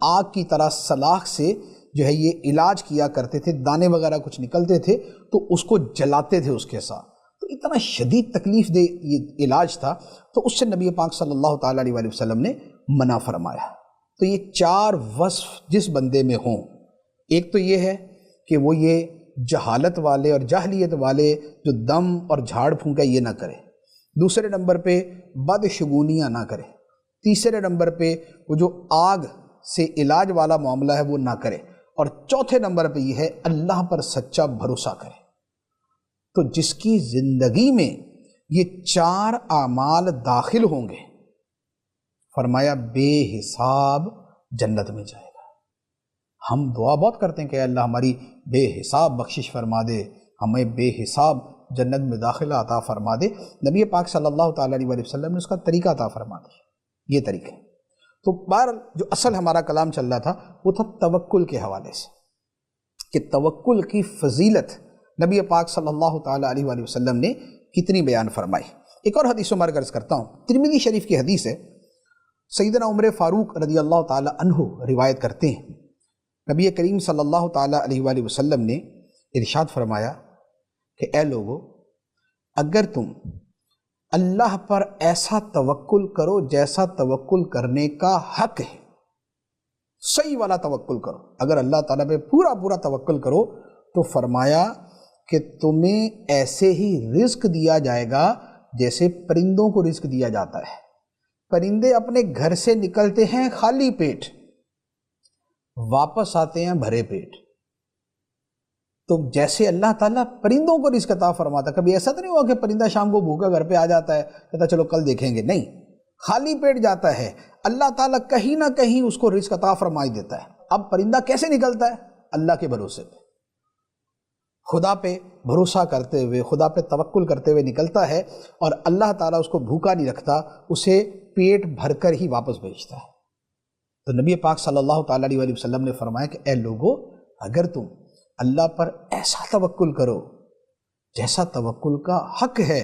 آگ کی طرح سلاخ سے جو ہے یہ علاج کیا کرتے تھے، دانے وغیرہ کچھ نکلتے تھے تو اس کو جلاتے تھے اس کے ساتھ، تو اتنا شدید تکلیف دہ یہ علاج تھا، تو اس سے نبی پاک صلی اللہ تعالیٰ علیہ وسلم نے منع فرمایا۔ تو یہ 4 وصف جس بندے میں ہوں، ایک تو یہ ہے کہ وہ یہ جہالت والے اور جاہلیت والے جو دم اور جھاڑ پھونکا یہ نہ کرے، دوسرے نمبر پہ بدشگونیاں نہ کرے، تیسرے نمبر پہ وہ جو آگ سے علاج والا معاملہ ہے وہ نہ کرے، اور چوتھے نمبر پہ یہ ہے اللہ پر سچا بھروسہ کرے۔ تو جس کی زندگی میں یہ 4 اعمال داخل ہوں گے، فرمایا بے حساب جنت میں جائے گا۔ ہم دعا بہت کرتے ہیں کہ اللہ ہماری بے حساب بخشش فرما دے، ہمیں بے حساب جنت میں داخلہ عطا فرما دے۔ نبی پاک صلی اللہ تعالیٰ علیہ وسلم نے اس کا طریقہ عطا فرما دیا، یہ طریقہ۔ تو بہرحال جو اصل ہمارا کلام چل رہا تھا وہ تھا توکل کے حوالے سے، کہ توکل کی فضیلت نبی پاک صلی اللہ تعالیٰ علیہ وآلہ وسلم نے کتنی بیان فرمائی۔ ایک اور حدیث عمر عرض کرتا ہوں، ترمذی شریف کی حدیث ہے، سیدنا عمر فاروق رضی اللہ تعالیٰ عنہ روایت کرتے ہیں، نبی کریم صلی اللہ تعالیٰ علیہ وآلہ وسلم نے ارشاد فرمایا کہ اے لوگو، اگر تم اللہ پر ایسا توکل کرو جیسا توکل کرنے کا حق ہے، صحیح والا توکل کرو، اگر اللہ تعالیٰ پہ پورا توکل کرو تو فرمایا کہ تمہیں ایسے ہی رزق دیا جائے گا جیسے پرندوں کو رزق دیا جاتا ہے۔ پرندے اپنے گھر سے نکلتے ہیں خالی پیٹ، واپس آتے ہیں بھرے پیٹ۔ تو جیسے اللہ تعالیٰ پرندوں کو رزق عطا فرماتا، کبھی ایسا تو نہیں ہوا کہ پرندہ شام کو بھوکا گھر پہ آ جاتا ہے کہتا چلو کل دیکھیں گے، نہیں، خالی پیٹ جاتا ہے، اللہ تعالیٰ کہیں نہ کہیں اس کو رزق عطا فرمائی دیتا ہے۔ اب پرندہ کیسے نکلتا ہے؟ اللہ کے بھروسے پہ، خدا پہ بھروسہ کرتے ہوئے، خدا پہ توکل کرتے ہوئے نکلتا ہے، اور اللہ تعالیٰ اس کو بھوکا نہیں رکھتا، اسے پیٹ بھر کر ہی واپس بھیجتا ہے۔ تو نبی پاک صلی اللہ تعالیٰ علیہ وسلم نے فرمایا کہ اے لوگو، اگر تم اللہ پر ایسا توکل کرو جیسا توکل کا حق ہے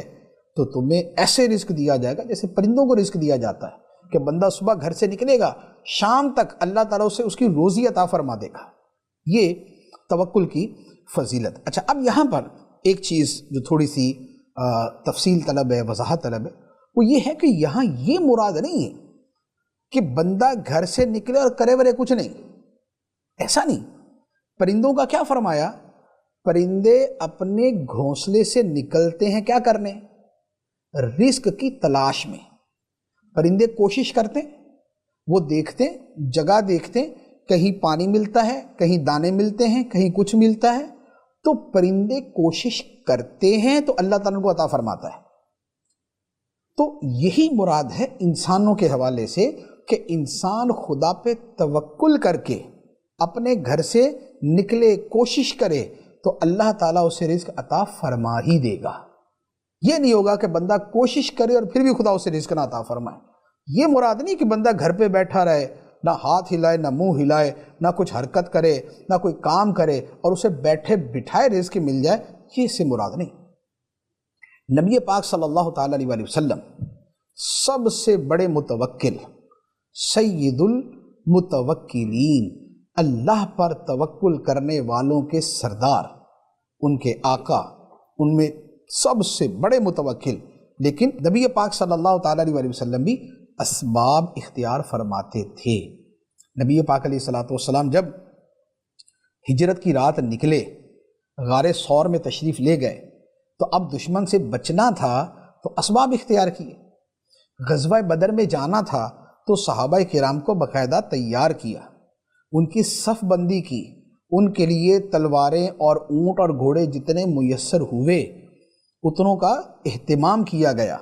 تو تمہیں ایسے رزق دیا جائے گا جیسے پرندوں کو رزق دیا جاتا ہے، کہ بندہ صبح گھر سے نکلے گا، شام تک اللہ تعالیٰ اسے اس کی روزی عطا فرما دے گا۔ یہ توکل کی فضیلت۔ اچھا، اب یہاں پر ایک چیز جو تھوڑی سی تفصیل طلب ہے، وضاحت طلب ہے، وہ یہ ہے کہ یہاں یہ مراد نہیں ہے کہ بندہ گھر سے نکلے اور کرے ورے کچھ نہیں، ایسا نہیں۔ پرندوں کا کیا فرمایا؟ پرندے اپنے گھونسلے سے نکلتے ہیں کیا کرنے؟ رزق کی تلاش میں۔ پرندے کوشش کرتے، وہ دیکھتے، جگہ دیکھتے، کہیں پانی ملتا ہے، کہیں دانے ملتے ہیں، کہیں کچھ ملتا ہے، تو پرندے کوشش کرتے ہیں تو اللہ تعالیٰ کو عطا فرماتا ہے۔ تو یہی مراد ہے انسانوں کے حوالے سے کہ انسان خدا پہ توکل کر کے اپنے گھر سے نکلے، کوشش کرے تو اللہ تعالیٰ اسے رزق عطا فرما ہی دے گا۔ یہ نہیں ہوگا کہ بندہ کوشش کرے اور پھر بھی خدا اسے رزق نہ عطا فرمائے۔ یہ مراد نہیں کہ بندہ گھر پہ بیٹھا رہے، نہ ہاتھ ہلائے، نہ منہ ہلائے، نہ کچھ حرکت کرے، نہ کوئی کام کرے اور اسے بیٹھے بٹھائے رزق مل جائے، یہ اس سے مراد نہیں۔ نبی پاک صلی اللہ تعالیٰ علیہ وسلم سب سے بڑے متوکل، سید المتوکلین، اللہ پر توکل کرنے والوں کے سردار، ان کے آقا، ان میں سب سے بڑے متوکل، لیکن نبی پاک صلی اللہ تعالیٰ علیہ وسلم بھی اسباب اختیار فرماتے تھے۔ نبی پاک علیہ الصلوۃ والسلام جب ہجرت کی رات نکلے، غار ثور میں تشریف لے گئے، تو اب دشمن سے بچنا تھا تو اسباب اختیار کیے۔ غزوہ بدر میں جانا تھا تو صحابہ کرام کو باقاعدہ تیار کیا، ان کی صف بندی کی، ان کے لیے تلواریں اور اونٹ اور گھوڑے جتنے میسر ہوئے اتنوں کا اہتمام کیا گیا،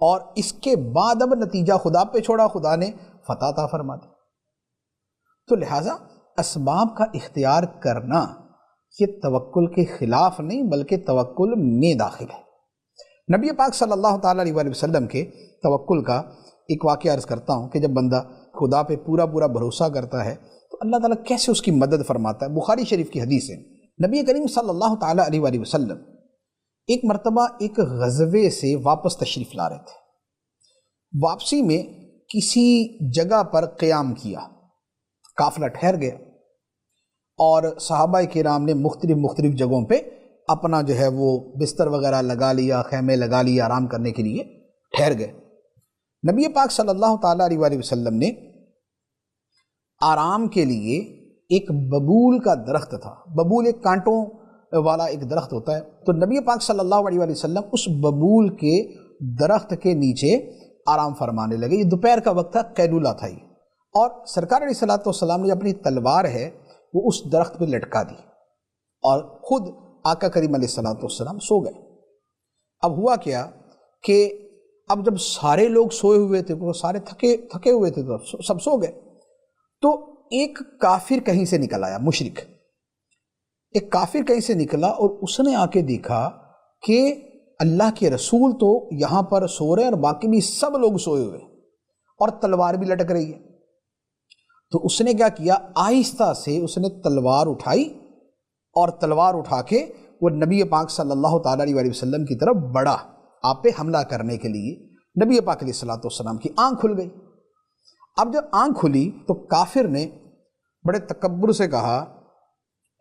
اور اس کے بعد اب نتیجہ خدا پہ چھوڑا، خدا نے فتح عطا فرما دی۔ تو لہٰذا اسباب کا اختیار کرنا یہ توکل کے خلاف نہیں بلکہ توکل میں داخل ہے۔ نبی پاک صلی اللہ تعالیٰ علیہ وسلم کے توکل کا ایک واقعہ عرض کرتا ہوں کہ جب بندہ خدا پہ پورا بھروسہ کرتا ہے تو اللہ تعالیٰ کیسے اس کی مدد فرماتا ہے۔ بخاری شریف کی حدیث ہے، نبی کریم صلی اللہ تعالیٰ علیہ وسلم ایک مرتبہ ایک غزوے سے واپس تشریف لا رہے تھے۔ واپسی میں کسی جگہ پر قیام کیا، قافلہ ٹھہر گیا، اور صحابہ کرام نے مختلف جگہوں پہ اپنا جو ہے وہ بستر وغیرہ لگا لیا، خیمے لگا لیا، آرام کرنے کے لیے ٹھہر گئے۔ نبی پاک صلی اللہ تعالیٰ علیہ وسلم نے آرام کے لیے ایک ببول کا درخت تھا، ببول ایک کانٹوں والا ایک درخت ہوتا ہے، تو نبی پاک صلی اللہ علیہ وسلم اس ببول کے درخت کے نیچے آرام فرمانے لگے۔ یہ دوپہر کا وقت تھا، قیلولہ تھا یہ، اور سرکار علیہ الصلوۃ والسلام نے اپنی تلوار ہے وہ اس درخت پہ لٹکا دی، اور خود آقا کریم علیہ الصلوۃ والسلام سو گئے۔ اب ہوا کیا کہ اب جب سارے لوگ سوئے ہوئے تھے، وہ سارے تھکے ہوئے تھے، تو سب سو گئے، تو ایک کافر کہیں سے نکل آیا، مشرک ایک کافر کہیں سے نکلا، اور اس نے آ کے دیکھا کہ اللہ کے رسول تو یہاں پر سو رہے ہیں اور باقی بھی سب لوگ سوئے ہوئے، اور تلوار بھی لٹک رہی ہے۔ تو اس نے کیا کیا، آہستہ سے اس نے تلوار اٹھائی، اور تلوار اٹھا کے وہ نبی پاک صلی اللہ تعالیٰ علیہ وسلم کی طرف بڑھا، آپ پہ حملہ کرنے کے لیے۔ نبی پاک علیہ الصلوۃ والسلام کی آنکھ کھل گئی۔ اب جب آنکھ کھلی تو کافر نے بڑے تکبر سے کہا،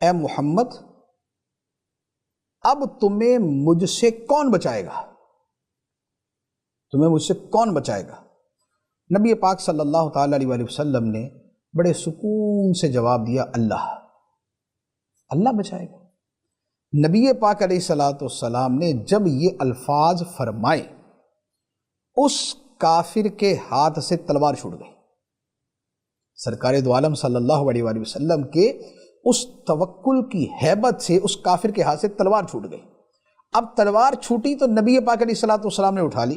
اے محمد، اب تمہیں مجھ سے کون بچائے گا؟ تمہیں مجھ سے کون بچائے گا؟ نبی پاک صلی اللہ تعالیٰ علیہ وسلم نے بڑے سکون سے جواب دیا، اللہ بچائے گا۔ نبی پاک علیہ الصلوۃ والسلام نے جب یہ الفاظ فرمائے، اس کافر کے ہاتھ سے تلوار چھوٹ گئی، سرکار دو عالم صلی اللہ علیہ وآلہ وسلم کے اس توکل کی ہیبت سے اس کافر کے ہاتھ سے تلوار چھوٹ گئی۔ اب تلوار چھوٹی تو نبی پاک علیہ الصلوۃ والسلام نے اٹھا لی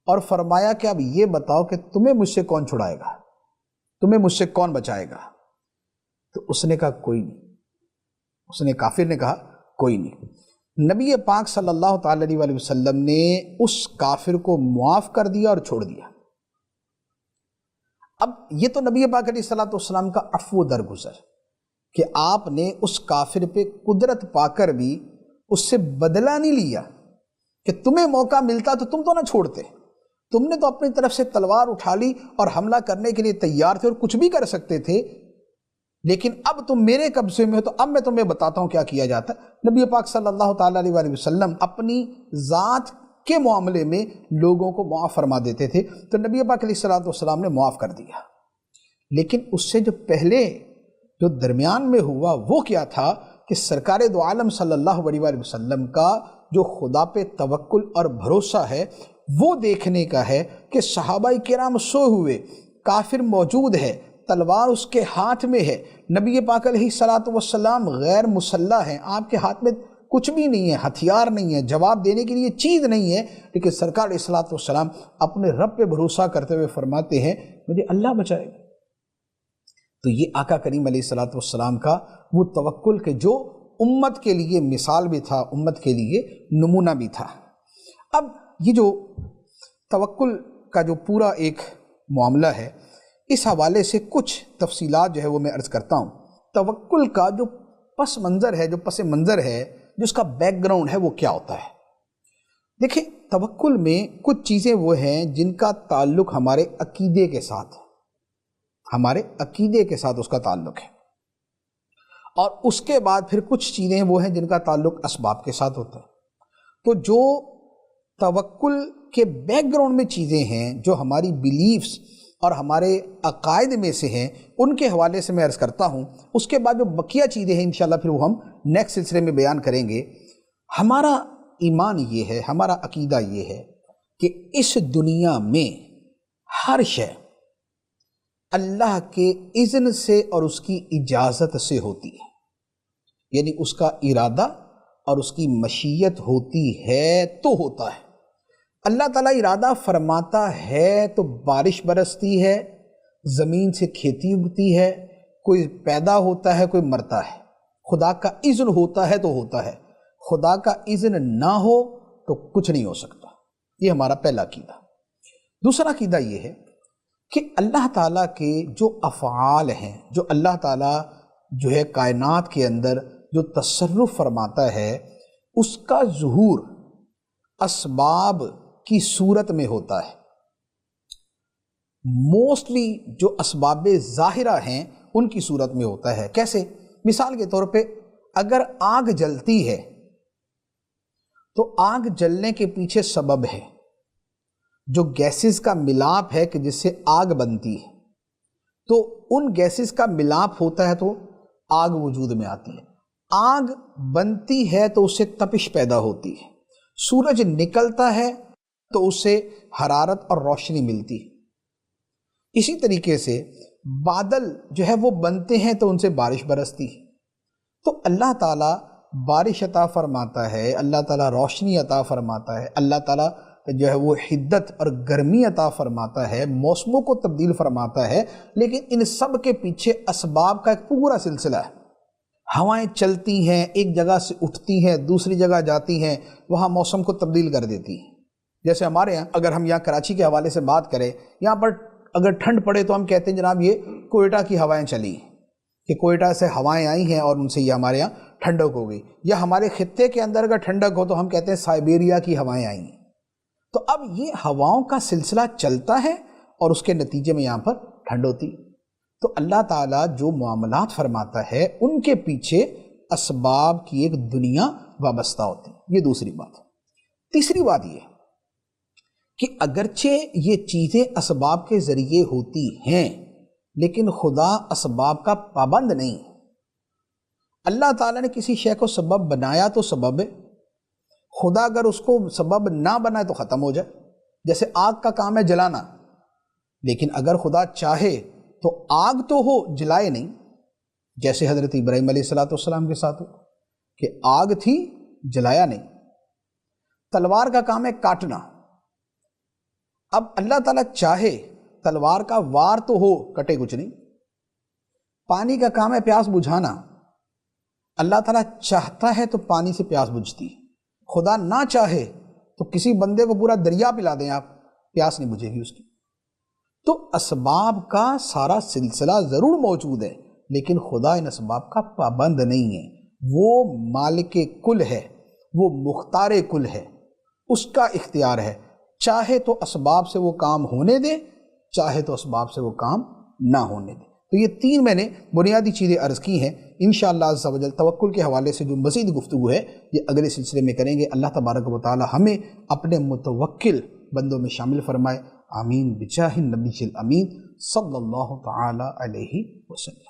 اور فرمایا کہ اب یہ بتاؤ کہ تمہیں مجھ سے کون چھڑائے گا، تمہیں مجھ سے کون بچائے گا؟ تو اس نے کہا کوئی نہیں، اس نے کافر نے کہا کوئی نہیں۔ نبی پاک صلی اللہ تعالی علیہ وآلہ وسلم نے اس کافر کو معاف کر دیا اور چھوڑ دیا۔ اب یہ تو نبی پاک علیہ الصلوۃ والسلام کا عفو درگزر کہ آپ نے اس کافر پہ قدرت پا کر بھی اس سے بدلہ نہیں لیا کہ تمہیں موقع ملتا تو تم تو نہ چھوڑتے، تم نے تو اپنی طرف سے تلوار اٹھا لی اور حملہ کرنے کے لیے تیار تھے اور کچھ بھی کر سکتے تھے، لیکن اب تم میرے قبضے میں ہو تو اب میں تمہیں بتاتا ہوں کیا کیا جاتا ہے۔ نبی پاک صلی اللہ تعالیٰ علیہ وآلہ وسلم اپنی ذات کے معاملے میں لوگوں کو معاف فرما دیتے تھے، تو نبی پاک علیہ الصلوۃ والسلام نے معاف کر دیا۔ لیکن اس سے جو پہلے جو درمیان میں ہوا وہ کیا تھا کہ سرکار دو عالم صلی اللہ علیہ وآلہ وسلم کا جو خدا پہ توکل اور بھروسہ ہے وہ دیکھنے کا ہے کہ صحابہ کرام سوئے ہوئے، کافر موجود ہے، تلوار اس کے ہاتھ میں ہے، نبی پاک علیہ الصلوۃ والسلام غیر مسلح ہیں، آپ کے ہاتھ میں کچھ بھی نہیں ہے، ہتھیار نہیں ہے، جواب دینے کے لیے چیز نہیں ہے، لیکن سرکار علیہ الصلوۃ والسلام اپنے رب پہ بھروسہ کرتے ہوئے فرماتے ہیں مجھے اللہ بچائے گا۔ تو یہ آقا کریم علیہ الصلوۃ والسلام کا وہ توکل کہ جو امت کے لیے مثال بھی تھا، امت کے لیے نمونہ بھی تھا۔ اب یہ جو توکل کا جو پورا ایک معاملہ ہے، اس حوالے سے کچھ تفصیلات جو ہے وہ میں عرض کرتا ہوں۔ توکل کا جو پس منظر ہے، جو پس منظر ہے، جو اس کا بیک گراؤنڈ ہے وہ کیا ہوتا ہے؟ دیکھیں، توکل میں کچھ چیزیں وہ ہیں جن کا تعلق ہمارے عقیدے کے ساتھ ہے، ہمارے عقیدے کے ساتھ اس کا تعلق ہے، اور اس کے بعد پھر کچھ چیزیں وہ ہیں جن کا تعلق اسباب کے ساتھ ہوتا ہے۔ تو جو توکل کے بیک گراؤنڈ میں چیزیں ہیں جو ہماری بیلیفز اور ہمارے عقائد میں سے ہیں، ان کے حوالے سے میں عرض کرتا ہوں، اس کے بعد جو بقیہ چیزیں ہیں انشاءاللہ پھر وہ ہم نیکسٹ سلسلے میں بیان کریں گے۔ ہمارا ایمان یہ ہے، ہمارا عقیدہ یہ ہے کہ اس دنیا میں ہر شے اللہ کے اذن سے اور اس کی اجازت سے ہوتی ہے، یعنی اس کا ارادہ اور اس کی مشیت ہوتی ہے تو ہوتا ہے۔ اللہ تعالیٰ ارادہ فرماتا ہے تو بارش برستی ہے، زمین سے کھیتی اگتی ہے، کوئی پیدا ہوتا ہے، کوئی مرتا ہے۔ خدا کا اذن ہوتا ہے تو ہوتا ہے، خدا کا اذن نہ ہو تو کچھ نہیں ہو سکتا۔ یہ ہمارا پہلا عقیدہ۔ دوسرا عقیدہ یہ ہے کہ اللہ تعالیٰ کے جو افعال ہیں، جو اللہ تعالیٰ جو ہے کائنات کے اندر جو تصرف فرماتا ہے، اس کا ظہور اسباب کی صورت میں ہوتا ہے۔ موسٹلی جو اسباب ظاہرہ ہیں ان کی صورت میں ہوتا ہے۔ کیسے؟ مثال کے طور پہ اگر آگ جلتی ہے تو آگ جلنے کے پیچھے سبب ہے، جو گیسز کا ملاپ ہے کہ جس سے آگ بنتی ہے، تو ان گیسز کا ملاپ ہوتا ہے تو آگ وجود میں آتی ہے۔ آگ بنتی ہے تو اس سے تپش پیدا ہوتی ہے، سورج نکلتا ہے تو اس سے حرارت اور روشنی ملتی ہے۔ اسی طریقے سے بادل جو ہے وہ بنتے ہیں تو ان سے بارش برستی ہے۔ تو اللہ تعالیٰ بارش عطا فرماتا ہے، اللہ تعالیٰ روشنی عطا فرماتا ہے، اللہ تعالیٰ جو ہے وہ حدت اور گرمی عطا فرماتا ہے، موسموں کو تبدیل فرماتا ہے، لیکن ان سب کے پیچھے اسباب کا ایک پورا سلسلہ ہے۔ ہوائیں چلتی ہیں، ایک جگہ سے اٹھتی ہیں، دوسری جگہ جاتی ہیں، وہاں موسم کو تبدیل کر دیتی ہیں۔ جیسے ہمارے یہاں، اگر ہم یہاں کراچی کے حوالے سے بات کریں، یہاں پر اگر ٹھنڈ پڑے تو ہم کہتے ہیں جناب یہ کوئٹہ کی ہوائیں چلی، کہ کوئٹہ سے ہوائیں آئی ہیں اور ان سے یہ ہمارے یہاں ٹھنڈک ہو گئی، یا ہمارے خطے کے اندر اگر ٹھنڈک ہو تو ہم کہتے ہیں سائبیریا کی ہوائیں آئی ہیں۔ تو اب یہ ہواؤں کا سلسلہ چلتا ہے اور اس کے نتیجے میں یہاں پر ٹھنڈ ہوتی ہے۔ تو اللہ تعالیٰ جو معاملات فرماتا ہے ان کے پیچھے اسباب کی ایک دنیا وابستہ ہوتی ہے۔ یہ دوسری بات ہے۔ تیسری بات یہ کہ اگرچہ یہ چیزیں اسباب کے ذریعے ہوتی ہیں لیکن خدا اسباب کا پابند نہیں ہے۔ اللہ تعالیٰ نے کسی شے کو سبب بنایا تو سبب ہے، خدا اگر اس کو سبب نہ بنائے تو ختم ہو جائے۔ جیسے آگ کا کام ہے جلانا، لیکن اگر خدا چاہے تو آگ تو ہو جلائے نہیں، جیسے حضرت ابراہیم علیہ السلام کے ساتھ ہو کہ آگ تھی جلایا نہیں۔ تلوار کا کام ہے کاٹنا، اب اللہ تعالیٰ چاہے تلوار کا وار تو ہو، کٹے کچھ نہیں۔ پانی کا کام ہے پیاس بجھانا، اللہ تعالیٰ چاہتا ہے تو پانی سے پیاس بجھتی ہے، خدا نہ چاہے تو کسی بندے کو پورا دریا پلا دیں آپ، پیاس نہیں بجھے گی اس کی۔ تو اسباب کا سارا سلسلہ ضرور موجود ہے، لیکن خدا ان اسباب کا پابند نہیں ہے، وہ مالک کل ہے، وہ مختار کل ہے، اس کا اختیار ہے، چاہے تو اسباب سے وہ کام ہونے دے، چاہے تو اسباب سے وہ کام نہ ہونے دے۔ تو یہ تین میں نے بنیادی چیزیں عرض کی ہیں۔ انشاءاللہ عز و جل توکل کے حوالے سے جو مزید گفتگو ہے یہ اگلے سلسلے میں کریں گے۔ اللہ تبارک و تعالی ہمیں اپنے متوکل بندوں میں شامل فرمائے، آمین بجاہ النبی الامین صلی اللہ تعالی علیہ وسلم۔